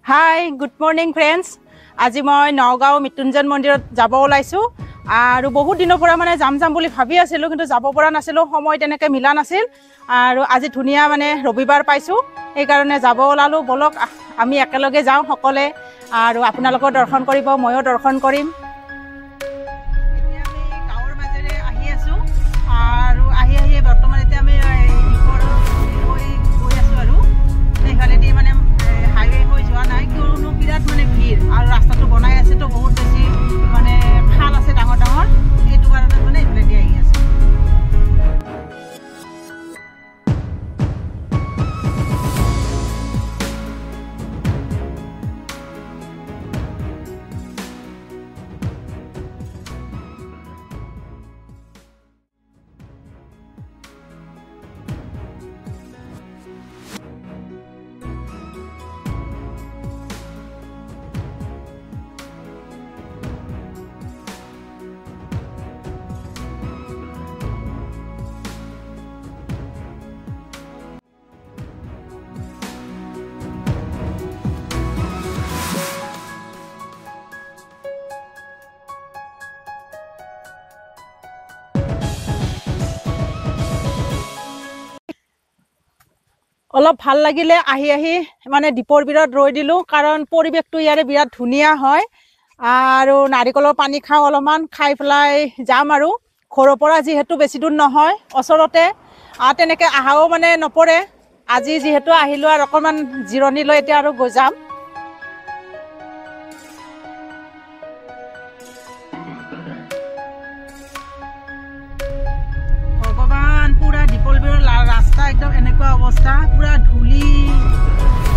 Hi good morning friends. আজি মই নগাঁও মৃত্যুঞ্জয় মন্দিৰত যাব ওলাইছোঁ আৰু বহুত দিনৰ পৰা মানে যাম বুলি ভাবি আছিলোঁ, কিন্তু যাব পৰা নাছিলোঁ, সময় তেনেকৈ মিলা নাছিল। আৰু আজি ধুনীয়া মানে ৰবিবাৰ পাইছোঁ, সেইকাৰণে যাব ওলালোঁ। বলক আমি একেলগে যাওঁ সকলোৱে, আৰু আপোনালোকেও দৰ্শন কৰিব, ময়ো দৰ্শন কৰিম। এতিয়া আমি গাঁৱৰ মাজেৰে আহি আছোঁ আৰু আহি বৰ্তমান এতিয়া আমি গৈ আছোঁ আৰু সেইফালেদি মানে হাইৱে হৈ যোৱা নাই, কিয়নো বিৰাট মানে ভিৰ আৰু ৰাস্তাটো বনাই আছেতো, বহুত বেছি মানে খাল আছে ডাঙৰ ডাঙৰ, সেইটো কাৰণে মানে এইফালেদি আহি আছোঁ। অলপ ভাল লাগিলে আহি মানে দীপৰ বিলত ৰৈ দিলোঁ, কাৰণ পৰিৱেশটো ইয়াৰে বিৰাট ধুনীয়া হয়। আৰু নাৰিকলৰ পানী খাওঁ, অলপমান খাই পেলাই যাম আৰু ঘৰৰ পৰা যিহেতু বেছি দূৰ নহয়, ওচৰতে তেনেকৈ অহাও মানে নপৰে। আজি যিহেতু আহিলোঁ আৰু অকণমান জিৰণি লৈ এতিয়া আৰু গৈ যাম। পুৰা দীপৰ বিলৰ ৰাস্তা একদম এনেকুৱা অৱস্থা, পুৰা ধূলি,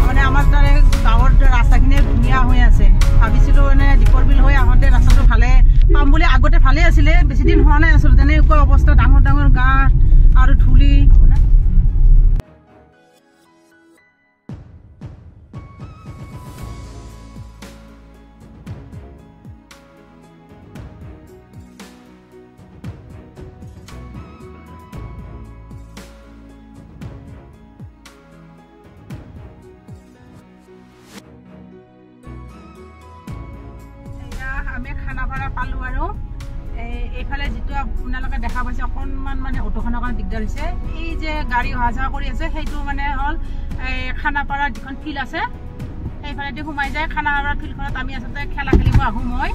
মানে আমাৰ তাৰে গাঁৱৰ ৰাস্তাখিনি ধুনীয়া হৈ আছে। ভাবিছিলোঁ মানে দীপৰ বিল হৈ আহোঁতে ৰাস্তাটো ভালে পাম বুলি, আগতে ভালে আছিলে, বেছি দিন হোৱা নাই আচলতে। তেনেকুৱা অৱস্থা, ডাঙৰ ডাঙৰ গাঁত আৰু ধূলি। আমি খানাপাৰা পালোঁ আৰু এইফালে যিটো আপোনালোকে দেখা পাইছে অকণমান মানে অটোখনৰ কাৰণে দিগদাৰ হৈছে। এই যে গাড়ী অহা যোৱা কৰি আছে, সেইটো মানে হ'ল খানাপাৰাৰ যিখন ফিল্ড আছে, সেইফালেদি সোমাই যায়। খানাপাৰা ফিল্ডখনত আমি আচলতে খেলা খেলিব আহোঁ। মই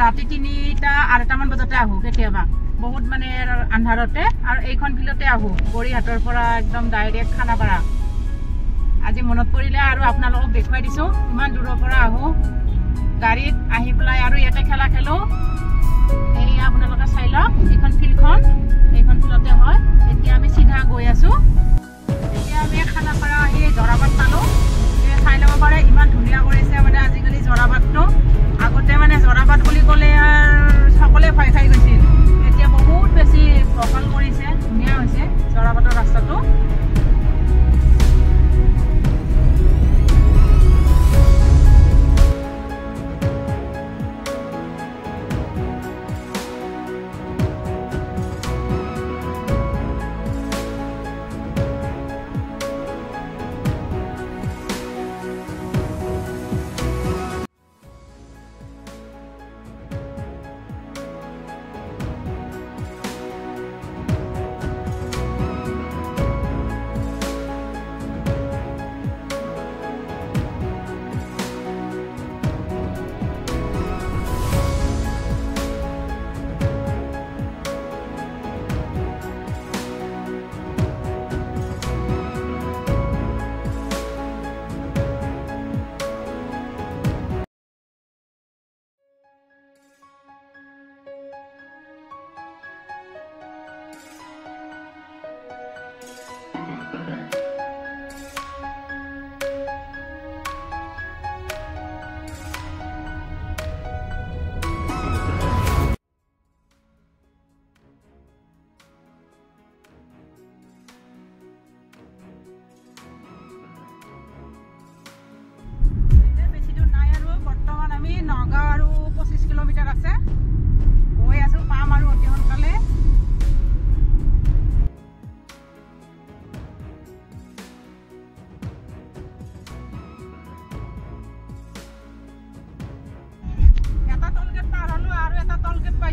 ৰাতি 3টা 2টামান বজাতে আহোঁ, কেতিয়াবা বহুত মানে আন্ধাৰতে, আৰু এইখন ফিল্ডতে আহোঁ, বৰিহাটৰ পৰা একদম ডাইৰেক্ট খানাপাৰা। আজি মনত পৰিলে আৰু আপোনালোকক দেখুৱাই দিছোঁ, ইমান দূৰৰ পৰা আহোঁ গাড়ীত, আহি পেলাই আৰু ইয়াতে খেলা খেলোঁ। এই আপোনালোকে চাই লওক, এইখন ফিল্ডখন, এইখন ফিল্ডতে হয়। এতিয়া আমি চিধা গৈ আছোঁ। এতিয়া আমি খানাপাৰা আহি জৰাবাদ পালোঁ। চাই ল'ব পাৰে, ইমান ধুনীয়া কৰিছে মানে আজিকালি জৰাবাদটো। আগতে মানে জৰাবাদ বুলি ক'লে সকলোৱে ভয় খাই গৈছিল, এতিয়া বহুত বেছি বহল কৰিছে, ধুনীয়া হৈছে জৰাবাদৰ ৰাস্তাটো।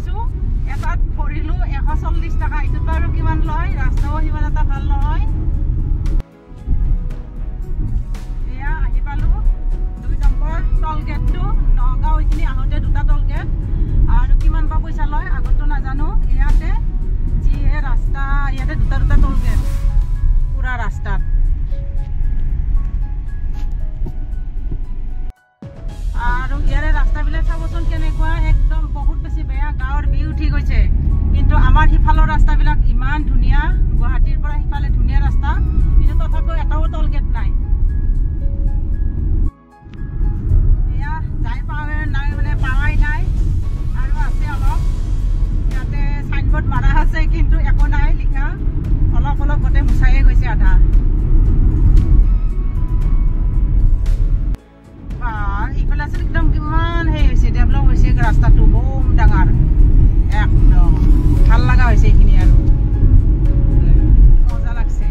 পাইছো এটাত ভৰিলো 140 টকা এইটো আৰু কিমান লয় ৰাস্তাও সিমান এটা ভাল নহয় এয়া আহি পালো 2 নম্বৰ টল গেটটো নগাঁও এইখিনি আহোঁতে 2টা টল গেট আৰু কিমান বা পইচা লয় আগতো নাজানো ইয়াতে যিহে ৰাস্তা ইয়াতে 2টা টল গেট পুৰা ৰাস্তাত আৰু ইয়াৰে ৰাস্তাবিলাক চাবচোন কেনেকুৱা একদম বহুত বেছি বেয়া গাঁৱৰ ভিউ উঠি গৈছে কিন্তু আমাৰ সিফালৰ ৰাস্তাবিলাক ইমান ধুনীয়া গুৱাহাটীৰ পৰা সিফালে ধুনীয়া ৰাস্তা কিন্তু তথাপিও এটাও টল গেট নাই এয়া যাই পাৱে নাই মানে পাৱাই নাই আৰু আছে অলপ ইয়াতে চাইনবোৰ্ড মাৰা আছে কিন্তু একো নাই লিখা অলপ অলপ গোটেই মুচায়ে গৈছে আধা ইফালে আছে একদম কিমান সেই হৈছে ডেভেলপ হৈছে ৰাস্তাটো বম ডাঙৰ একদম ভাল লগা হৈছে এইখিনি আৰু মজা লাগছে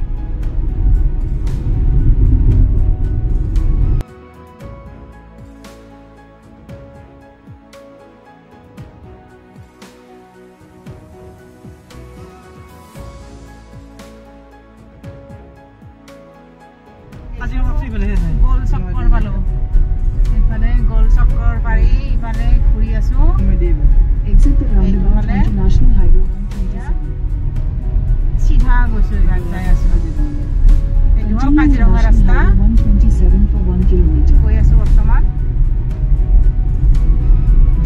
গোল চক্কৰ পালো ইফালে গোল চক্কৰ পাৰি ইফালে ঘূৰি আছো চিধা গৈছো এবাৰ যাই আছো এইটো হ'ল কাজিৰঙা ৰাস্তা গৈ আছো বৰ্তমান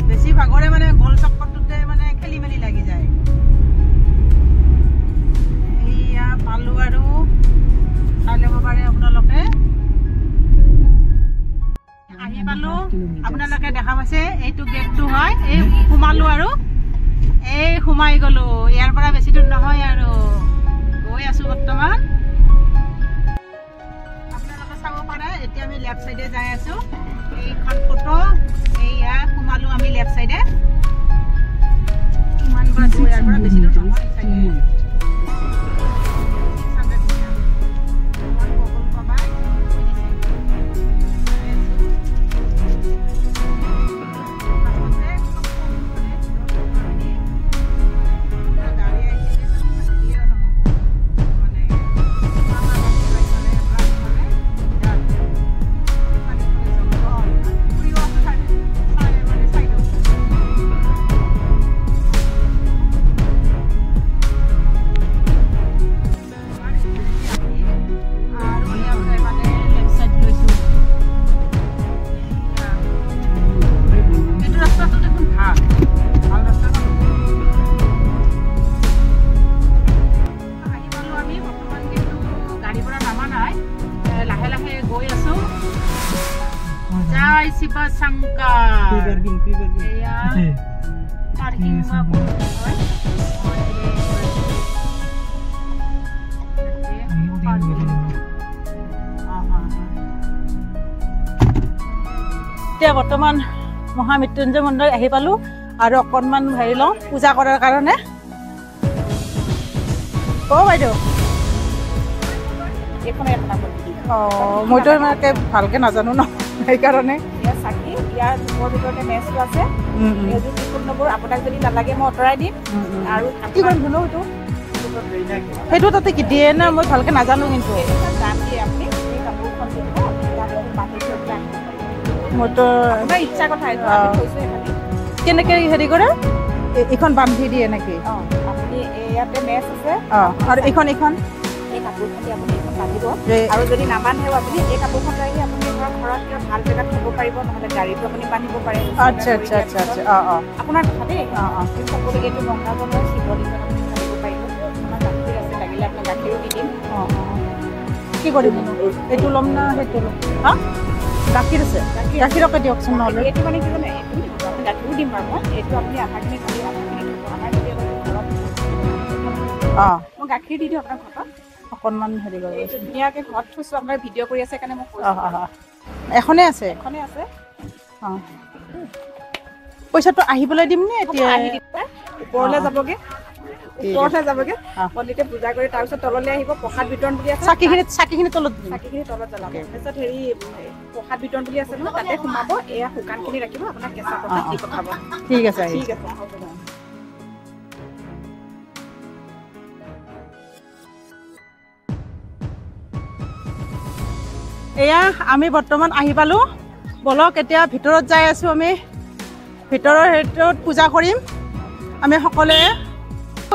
বেছি ভাগৰে মানে গোল চক্কৰটোতে মানে খেলি মেলি লাগি যায় এইয়া পালো আৰু চাই ল'ব পাৰে আপোনালোকে আহি পালো আপোনালোকে দেখা পাইছে এইটো গেটটো হয় এই সোমালো আৰু এই সোমাই গলো ইয়াৰ পৰা বেছি দূৰ নহয় আৰু গৈ আছো বৰ্তমান আপোনালোকে চাব পাৰে এতিয়া আমি লেফ্ট চাইডে যাই আছো এইখন ফটো এইয়া সোমালো আমি লেফ্ট চাইডে ইমান বাৰ ইয়াৰ পৰা বেছি দূৰ নহয় চাগে বৰ্তমান মহামৃত্যুঞ্জয় মন্দিৰ আহি পালো আৰু অকণমান হেৰি লওঁ পূজা কৰাৰ কাৰণে বাইদেউ মইতো ইমানকে ভালকে নাজানো ন সেইকাৰণে চাকি ইয়াৰ মোৰ ভিতৰতে মেচটো আছে আপোনাক যদি নালাগে মই আঁতৰাই দিম আৰু কি কৰিম বোলো সেইটো তাতে কি দিয়ে না মই ভালকে নাজানো কিন্তু দাম দিয়ে আপুনি সেই কাপোৰখন মইতো ইচ্ছা কথা কেনেকে হেৰি কৰে এইখন বান্ধি দিয়ে নেকি আপুনি ইয়াতে মেচ আছে আৰু এইখন এই কাপোৰখন আপুনি এইখন বান্ধিব আৰু যদি নাবান্ধেও আপুনি এই কাপোৰখন লাগি আপুনি ঘৰত ভাল জেগাত থ'ব পাৰিব নহ'লে গাড়ীটো আপুনি বান্ধিব পাৰে আচ্ছা আচ্ছা আচ্ছা আচ্ছা আপোনাৰ কথা দেই এইটো গংগাজনৰ শিৱলিংগত আপুনি বান্ধিব পাৰিব আমাৰ গাখীৰ আছে লাগিলে আপোনাক গাখীৰো দি দিম কি কৰিম এইটো ল'ম না সেইটো ল'ম গাখীৰ আছে গাখীৰকে দিয়কচোন নহ'লে এইটো মানে কি জানে এইটো গাখীৰো দিম বাৰু মই এইটো আপুনি আধাখিনি খালি আধাখিনি মই গাখীৰ দি দিওঁ আপোনাৰ ঘৰত অকণমান হেৰি কৰিব ধুনীয়াকৈ ঘৰত থৈছোঁ আপোনাৰ ভিডিঅ' কৰি আছে কাৰণে মই এখনেই আছে পইচাটো আহিবলৈ দিম নে এতিয়া ওপৰলৈ যাবগৈ পণ্ডিতে পূজা কৰি তাৰপিছত তললৈ আহিব প্ৰসাদ বিতৰণ বুলি আছে চাকিখিনি তলত জ্বলাব তাৰপিছত হেৰি প্ৰসাদ বিতৰণ বুলি আছে নহয় তাতে সোমাব এয়া শুকানখিনি ৰাখিব আপোনাক কেঁচা প্ৰসাদ দি পঠাব ঠিক আছে এয়া আমি বৰ্তমান আহি পালোঁ বলক এতিয়া ভিতৰত যাই আছোঁ আমি ভিতৰৰ হেৰিটোত পূজা কৰিম আমি সকলোৱে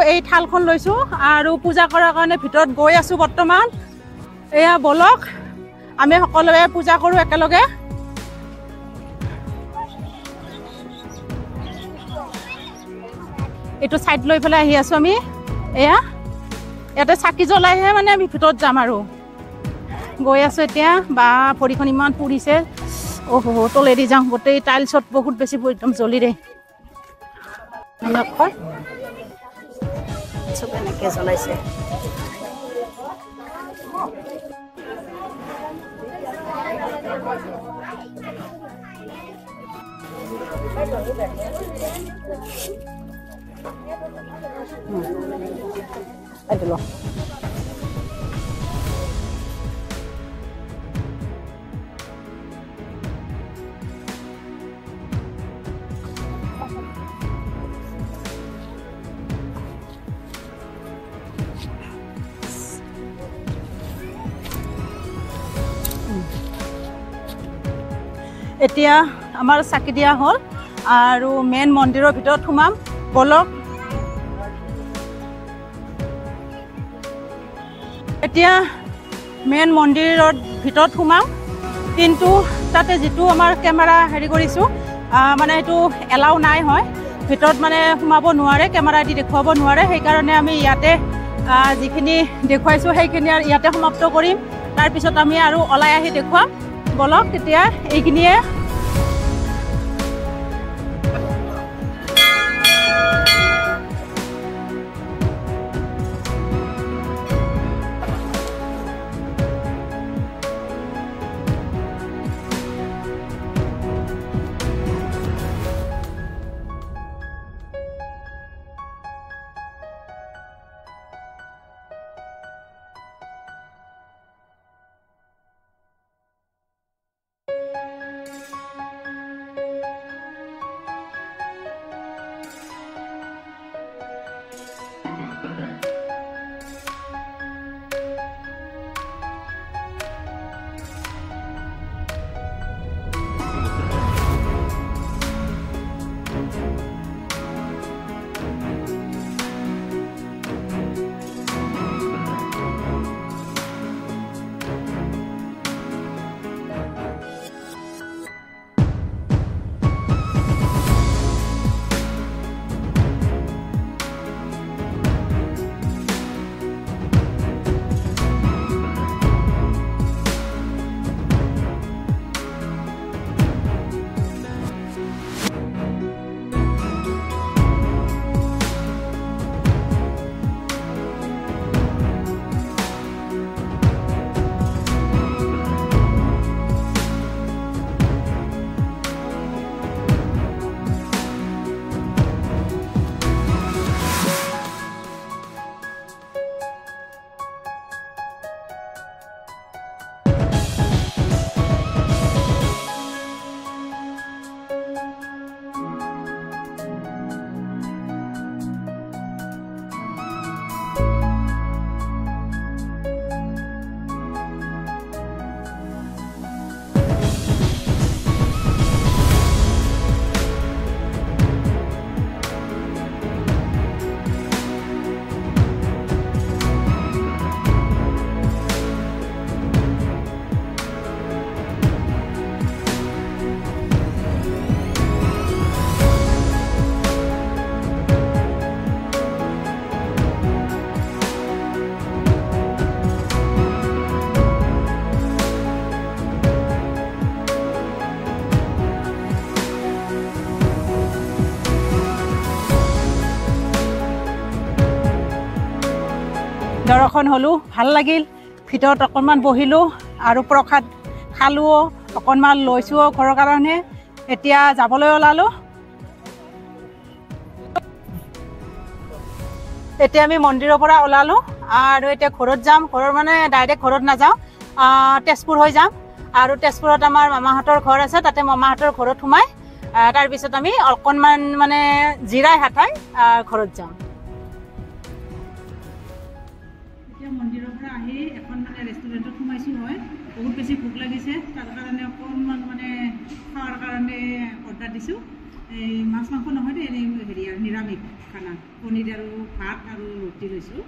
এই থালখন লৈছোঁ আৰু পূজা কৰাৰ কাৰণে ভিতৰত গৈ আছোঁ বৰ্তমান এয়া বলক আমি সকলোৱে পূজা কৰোঁ একেলগে এইটো ছাইড লৈ পেলাই আহি আছোঁ আমি এয়া ইয়াতে চাকি জ্বলাইহে মানে আমি ভিতৰত যাম আৰু গৈ আছোঁ এতিয়া বা ভৰিখন ইমান পুৰিছে অহ তলেদি যাওঁ গোটেই টাইলছত বহুত বেছি একদম জ্বলি দে চব এনেকৈ জ্বলাইছে এতিয়া আমাৰ চাকি দিয়া হ'ল আৰু মেইন মন্দিৰৰ ভিতৰত সোমাম বলক এতিয়া মেইন মন্দিৰৰ ভিতৰত সোমাম কিন্তু তাতে যিটো আমাৰ কেমেৰা হেৰি কৰিছোঁ মানে এইটো এলাউ নাই হয় ভিতৰত মানে সোমাব নোৱাৰে কেমেৰা দি দেখুৱাব নোৱাৰে সেইকাৰণে আমি ইয়াতে যিখিনি দেখুৱাইছোঁ সেইখিনি ইয়াতে সমাপ্ত কৰিম তাৰপিছত আমি আৰু ওলাই আহি দেখুৱাম বলক তেতিয়া এইখিনিয়ে দৰ্শন হলো ভাল লাগিল ভিতৰত অকণমান বহিলোঁ আৰু প্ৰসাদ খালোঁ অকণমান লৈছোঁ ঘৰৰ কাৰণে এতিয়া যাবলৈ ওলালোঁ এতিয়া আমি মন্দিৰৰ পৰা ওলালোঁ আৰু এতিয়া ঘৰত যাম ঘৰৰ মানে ডাইৰেক্ট ঘৰত নাযাওঁ তেজপুৰ হৈ যাম আৰু তেজপুৰত আমাৰ মামাহঁতৰ ঘৰ আছে তাতে মামাহঁতৰ ঘৰত সোমাই তাৰপিছত আমি অকণমান মানে জিৰাই হাতাই ঘৰত যাম মন্দিৰৰ পৰা আহি এখন মানে ৰেষ্টুৰেণ্টত সোমাইছোঁ হয় বহুত বেছি ভোক লাগিছে তাৰ কাৰণে অকণমান মানে খোৱাৰ কাৰণে অৰ্ডাৰ দিছোঁ এই মাছ মাংস নহয় দেই এনেই হেৰি আৰু নিৰামিষ খানা পনীৰ আৰু ভাত আৰু ৰুটি লৈছোঁ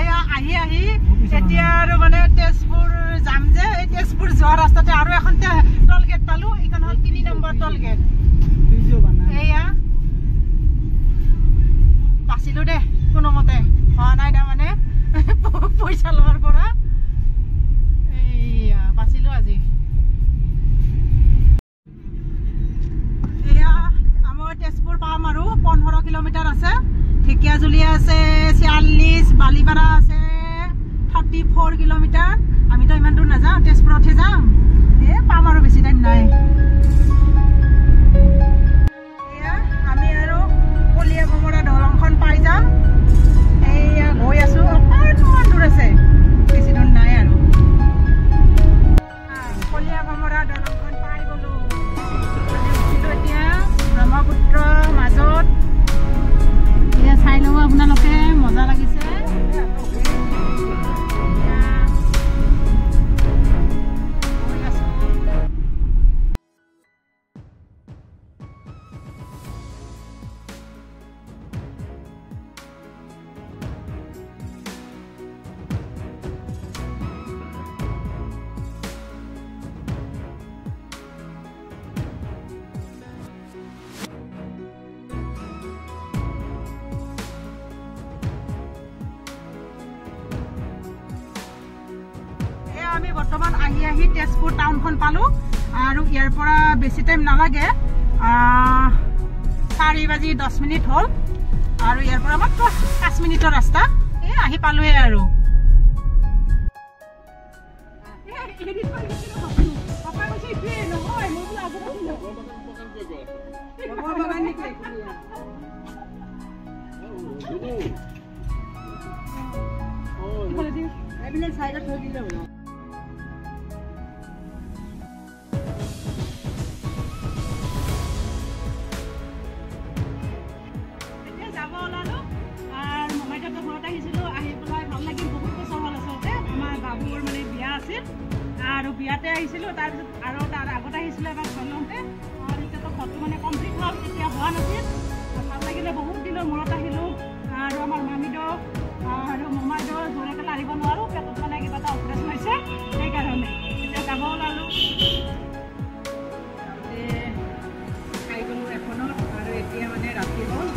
এয়া আহি আহি এতিয়া আৰু মানে তেজপুৰ যাম যে এই তেজপুৰ যোৱা ৰাস্তাতে আৰু এখন টল গেট পালোঁ এইখন হ'ল 3 নম্বৰ টল গেট এয়া বাচিলোঁ দে কোনোমতে হোৱা নাই তাৰমানে পইচা লোৱাৰ পৰা এইয়া বাচিলোঁ আজি এয়া আমাৰ তেজপুৰ পাম আৰু 15 কিলোমিটাৰ আছে ঢেকিয়াজুলি আছে 46 বালিপাৰা আছে 34 কিলোমিটাৰ আমিতো ইমান দূৰ নাযাওঁ তেজপুৰতহে যাম পাম আৰু বেছি টাইম নাই এয়া আমি আৰু কলীয়া ভমৰা দলংখন পাই যাম এইয়া গৈ আছোঁ অকণমান দূৰ আছে বেছি দূৰ নাই আৰু কলীয়া ভমৰা দলংখন পাই গ'লোঁ এতিয়া ব্ৰহ্মপুত্ৰ মাজত এয়া চাই ল'ব আপোনালোকে মজা লাগিছে আমি বৰ্তমান আহি আহি তেজপুৰ টাউনখন পালোঁ আৰু ইয়াৰ পৰা বেছি টাইম নালাগে 4:10 হ'ল আৰু ইয়াৰ পৰা মাত্ৰ 5 মিনিটৰ ৰাস্তা আহি পালোৱে আৰু আৰু বিয়াতে আহিছিলোঁ তাৰপিছত আৰু তাৰ আগত আহিছিলোঁ এবাৰ ঘৰ লওঁতে আৰু এতিয়াতো ঘৰটো মানে কমপ্লিট হ'ল এতিয়া হোৱা নাছিল ভাল লাগিলে বহুত দিনৰ মূৰত আহিলোঁ আৰু আমাৰ মামীদৌ আৰু মোমাইদৌ জোৰে পেলাই আহিব নোৱাৰোঁ পেটত মানে কিবা এটা অপাৰেশ্যন হৈছে সেইকাৰণে এতিয়া যাব ওলালোঁ খাই গ'লোঁ এখনত আৰু এতিয়া মানে ৰাতি হ'ল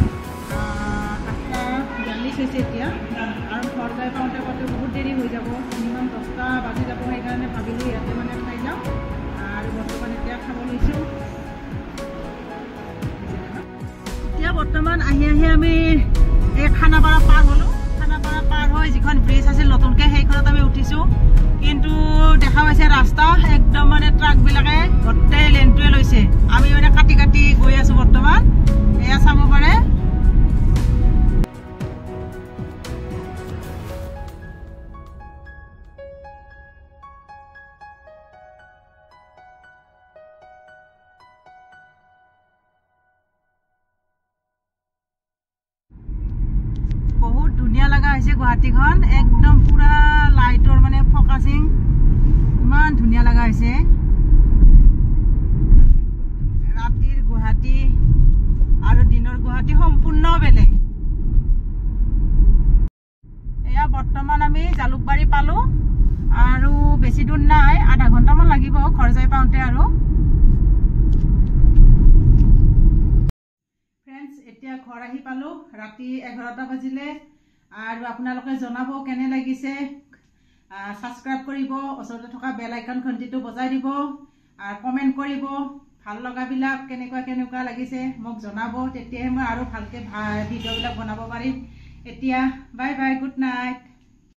8:42 হৈছে এতিয়া আৰু ঘৰ যাই পাওঁতে পাওঁতে বহুত দেৰি হৈ যাব মিনিমাম 10টা বাজি যাব সেইকাৰণে ভাবিলোঁ ইয়াতে মানে খাই যাওঁ আৰু বৰ্তমান এতিয়া খাব লৈছোঁ এতিয়া বৰ্তমান আহি আহি আমি এই খানাপাৰা পাৰ হ'লোঁ খানাপাৰা পাৰ হৈ যিখন ব্ৰিজ আছিল নতুনকৈ সেইখনত আমি উঠিছোঁ কিন্তু দেখা পাইছে ৰাস্তা একদম মানে ট্ৰাকবিলাকে গোটেই লেনটোৱে লৈছে আমি মানে কাটি কাটি গৈ আছোঁ বৰ্তমান এয়া চাব পাৰে বহুত ধুনীয়া লগা হৈছে গুৱাহাটীখন একদম পুৰা লাইটৰ মানে ফকাচিং ইমান ধুনীয়া লগা হৈছে ৰাতিৰ গুৱাহাটী আৰু দিনৰ গুৱাহাটী সম্পূৰ্ণ বেলেগ এয়া বৰ্তমান আমি জালুকবাৰী পালোঁ আৰু বেছি দূৰ নাই আধা ঘণ্টামান লাগিব ঘৰ যাই পাওঁতে আৰু এতিয়া ঘৰ আহি পালোঁ ৰাতি 11টা বাজিলে আৰু আপোনালোকে জনাব কেনে লাগিছে সাবস্ক্ৰাইব কৰিব ওচৰতে থকা বেল আইকন ঘণ্টিটো বজাই দিব আৰু কমেণ্ট কৰিব ভাল লগাবিলাক কেনেকুৱা লাগিছে মোক জনাব তেতিয়াহে মই আৰু ভালকৈ ভিডিঅ'বিলাক বনাব পাৰিম এতিয়া বাই বাই গুড নাইট